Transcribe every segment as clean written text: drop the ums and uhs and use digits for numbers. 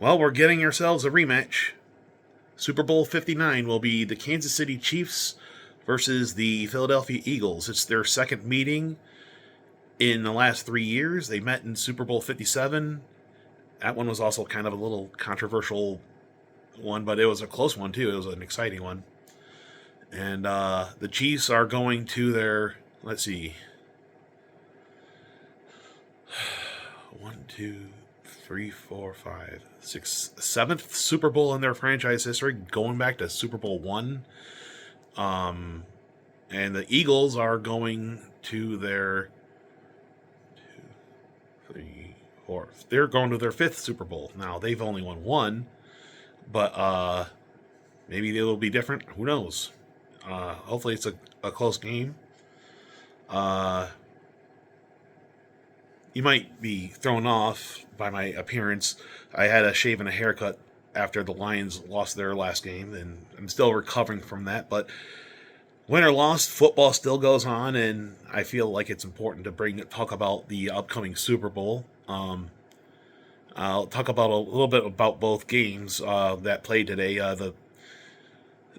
Well, we're getting ourselves a rematch. Super Bowl 59 will be the Kansas City Chiefs versus the Philadelphia Eagles. It's their second meeting in the last 3 years. They met in Super Bowl 57. That one was also kind of a little controversial one, but it was a close one, too. It was an exciting one. And the Chiefs are going to their, let's see, 1, 2, 3, 4, 5, 6, seventh Super Bowl in their franchise history, going back to Super Bowl one. And the Eagles are going to their 2, 3, 4. They're going to their fifth Super Bowl. Now they've only won one, but maybe it'll be different. Who knows? Hopefully it's a close game. You might be thrown off by my appearance. I had a shave and a haircut after the Lions lost their last game, and I'm still recovering from that. But win or loss, football still goes on, and I feel like it's important to talk about the upcoming Super Bowl. I'll talk about a little bit about both games that played today.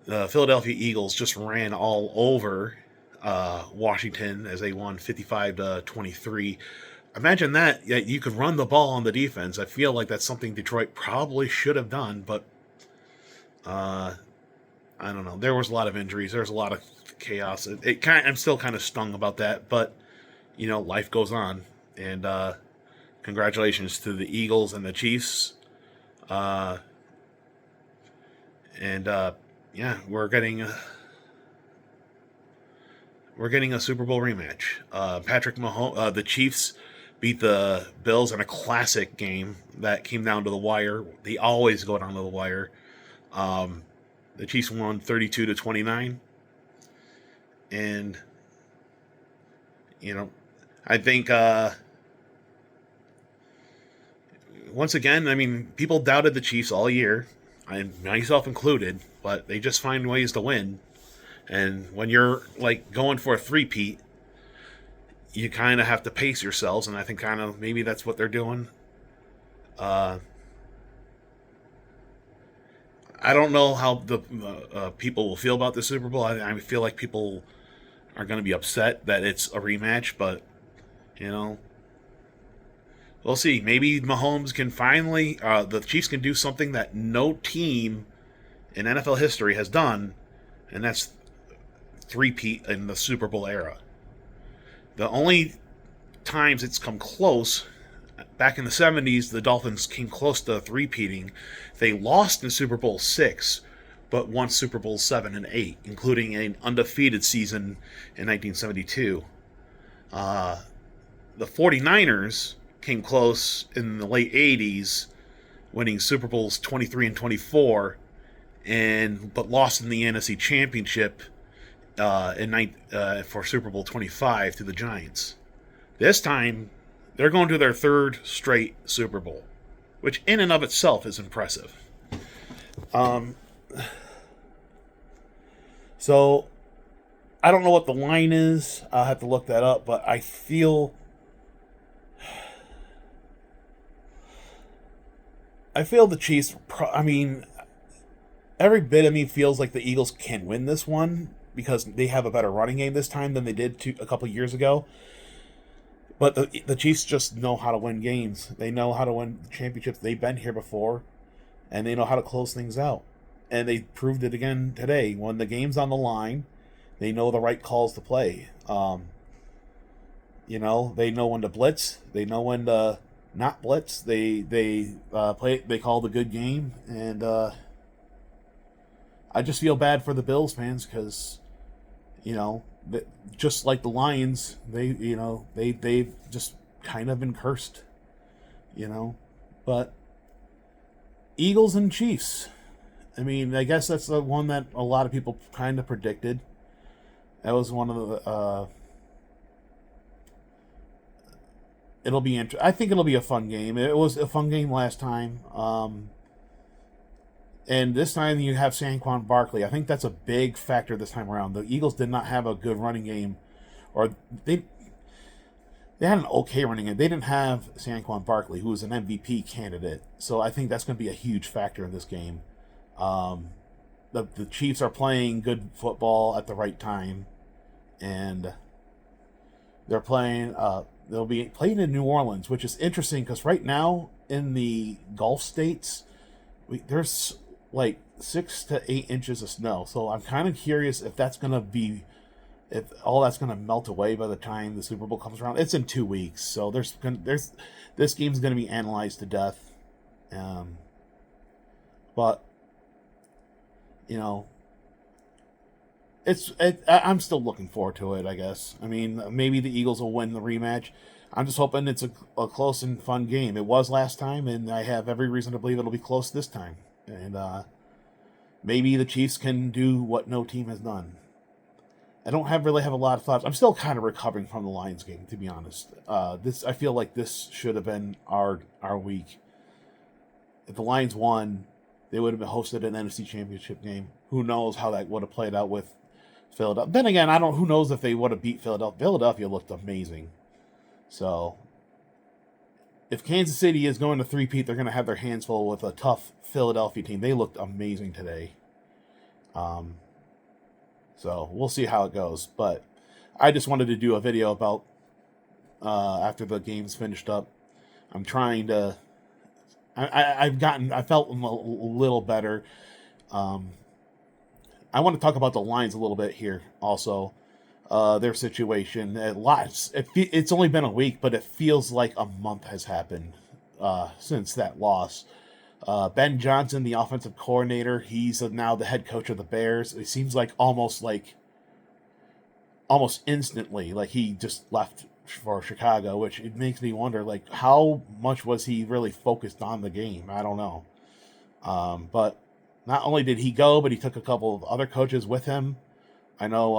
The Philadelphia Eagles just ran all over Washington as they won 55-23. Imagine that you could run the ball on the defense. I feel like that's something Detroit probably should have done, but I don't know. There was a lot of injuries. There was a lot of chaos. I'm still kind of stung about that, but life goes on. And congratulations to the Eagles and the Chiefs. Yeah, we're getting a Super Bowl rematch. Patrick Mahomes, the Chiefs beat the Bills in a classic game that came down to the wire. They always go down to the wire. The Chiefs won 32-29. And, I think, once again, people doubted the Chiefs all year, myself included, but they just find ways to win. And when you're, going for a three-peat, you kind of have to pace yourselves, and I think maybe that's what they're doing. I don't know how the people will feel about the Super Bowl. I feel like people are going to be upset that it's a rematch, but, we'll see. Maybe Mahomes can finally, the Chiefs can do something that no team in NFL history has done, and that's three-peat in the Super Bowl era. The only times it's come close, back in the 70s, the Dolphins came close to three-peating. They lost in Super Bowl 6, but won Super Bowl 7 and 8, including an undefeated season in 1972. The 49ers came close in the late 80s, winning Super Bowls 23 and 24, but lost in the NFC Championship for Super Bowl 25 to the Giants. This time, they're going to their third straight Super Bowl, which in and of itself is impressive. So, I don't know what the line is. I'll have to look that up, but I feel the Chiefs, every bit of me feels like the Eagles can win this one because they have a better running game this time than they did a couple years ago. But the Chiefs just know how to win games. They know how to win championships. They've been here before, and they know how to close things out. And they proved it again today. When the game's on the line, they know the right calls to play. They know when to blitz. They know when to not blitz. They play. They call the good game, and I just feel bad for the Bills fans because, just like the Lions, they've just kind of been cursed, But Eagles and Chiefs. I guess that's the one that a lot of people kind of predicted. That was one of the. It'll be I think it'll be a fun game. It was a fun game last time. And this time you have Saquon Barkley. I think that's a big factor this time around. The Eagles did not have a good running game, or they they had an okay running game. They didn't have Saquon Barkley, who was an MVP candidate, so I think that's going to be a huge factor in this game. Um, the Chiefs are playing good football at the right time, and they're playing. They'll be playing in New Orleans, which is interesting because right now in the Gulf states, there's like 6 to 8 inches of snow. So I'm kind of curious if that's gonna be if all that's gonna melt away by the time the Super Bowl comes around. It's in 2 weeks, so there's this game's gonna be analyzed to death. Um, but you know, I'm still looking forward to it. I guess. I mean, maybe the Eagles will win the rematch. I'm just hoping it's a close and fun game. It was last time, and I have every reason to believe it'll be close this time. And maybe the Chiefs can do what no team has done. I don't really have a lot of thoughts. I'm still kind of recovering from the Lions game, to be honest. I feel like this should have been our week. If the Lions won, they would have been hosted an NFC Championship game. Who knows how that would have played out with Philadelphia? Then again, who knows if they would have beat Philadelphia. Philadelphia looked amazing. So, if Kansas City is going to three-peat, they're going to have their hands full with a tough Philadelphia team. They looked amazing today. So, we'll see how it goes. But I just wanted to do a video about after the game's finished up. I'm trying to... I felt a little better. I want to talk about the Lions a little bit here also. Their situation. It's only been a week, but it feels like a month has happened since that loss. Ben Johnson, the offensive coordinator, he's now the head coach of the Bears. It seems like almost instantly, like he just left for Chicago, which it makes me wonder, like, how much was he really focused on the game? I don't know. But not only did he go, but he took a couple of other coaches with him. I know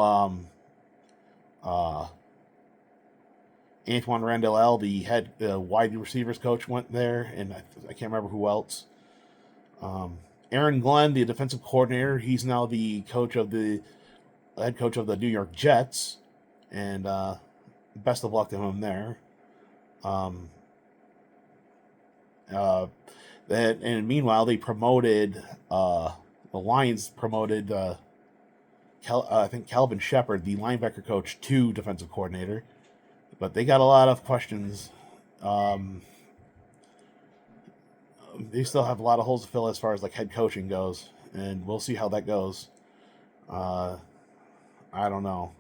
Antoine Randall, the wide receivers coach, went there, and I can't remember who else. Aaron Glenn, the defensive coordinator, he's now the head coach of the New York Jets, and best of luck to him there. And meanwhile, they promoted the Lions promoted I think Calvin Shepard, the linebacker coach, to defensive coordinator. But they got a lot of questions. They still have a lot of holes to fill as far as like head coaching goes, and we'll see how that goes. I don't know.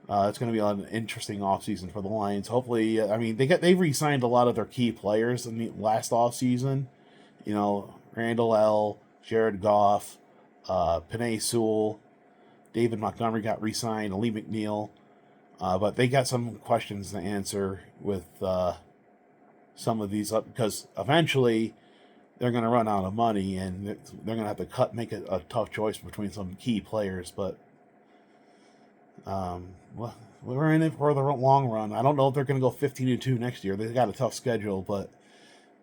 It's going to be an interesting offseason for the Lions. Hopefully, I mean, they re-signed a lot of their key players in the last offseason. You know, Randall L., Jared Goff, Penei Sewell, David Montgomery got re-signed, Lee McNeil. But they got some questions to answer with some of these, because eventually they're going to run out of money, and they're going to have to make a tough choice between some key players. But well, we're in it for the long run. I don't know if they're going to go 15-2 next year. They've got a tough schedule, but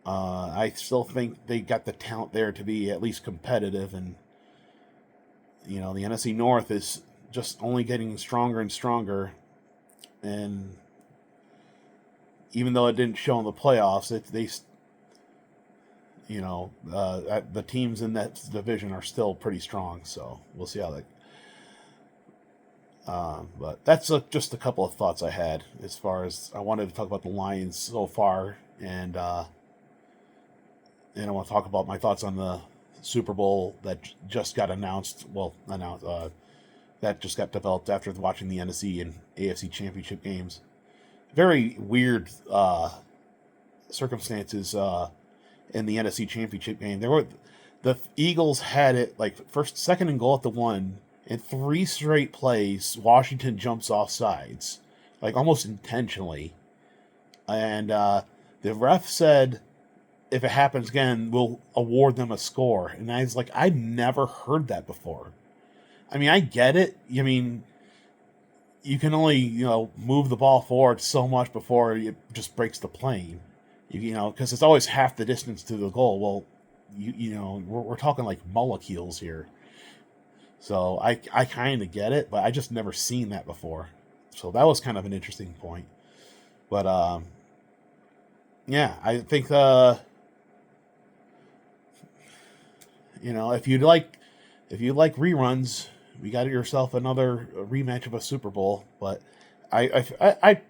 I still think they got the talent there to be at least competitive. And you know, the NFC North is just only getting stronger and stronger. And even though it didn't show in the playoffs, the teams in that division are still pretty strong. So we'll see how that. But that's just a couple of thoughts I had as far as I wanted to talk about the Lions so far, and I want to talk about my thoughts on the Super Bowl that just got announced. That just got developed after watching the NFC and AFC Championship games. Very weird circumstances in the NFC Championship game. The Eagles had it like second and goal at the 1. In 3 straight plays, Washington jumps off sides, like almost intentionally. And the ref said, if it happens again, we'll award them a score. And I was like, I'd never heard that before. I mean, I get it. I mean, you can only, move the ball forward so much before it just breaks the plane. Because it's always half the distance to the goal. Well, we're talking like molecules here. So I kind of get it, but I just never seen that before. So that was kind of an interesting point. But yeah, I think if you like reruns, we got yourself another rematch of a Super Bowl. But I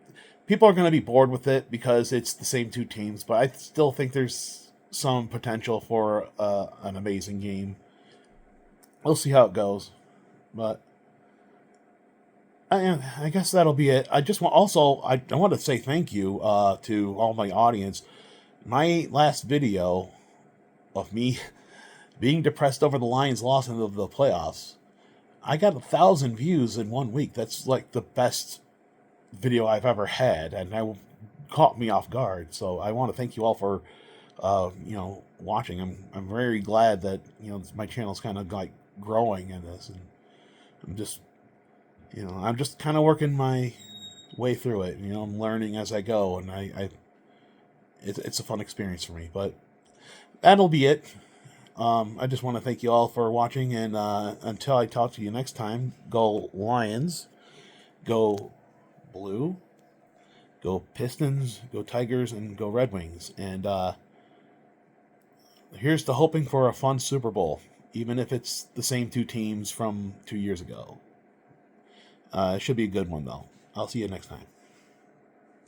people are going to be bored with it because it's the same two teams. But I still think there's some potential for an amazing game. We'll see how it goes, but I guess that'll be it. I just want also I want to say thank you to all my audience. My last video of me being depressed over the Lions' loss in the playoffs, I got 1,000 views in 1 week. That's like the best video I've ever had, and that caught me off guard. So I want to thank you all for watching. I'm very glad that my channel's kind of like growing in this, and I'm just kind of working my way through it. I'm learning as I go, and it's a fun experience for me. But that'll be it. I just want to thank you all for watching, and until I talk to you next time, go Lions, go Blue, go Pistons, go Tigers, and go Red Wings. And here's to hoping for a fun Super Bowl, even if it's the same two teams from 2 years ago. It should be a good one, though. I'll see you next time.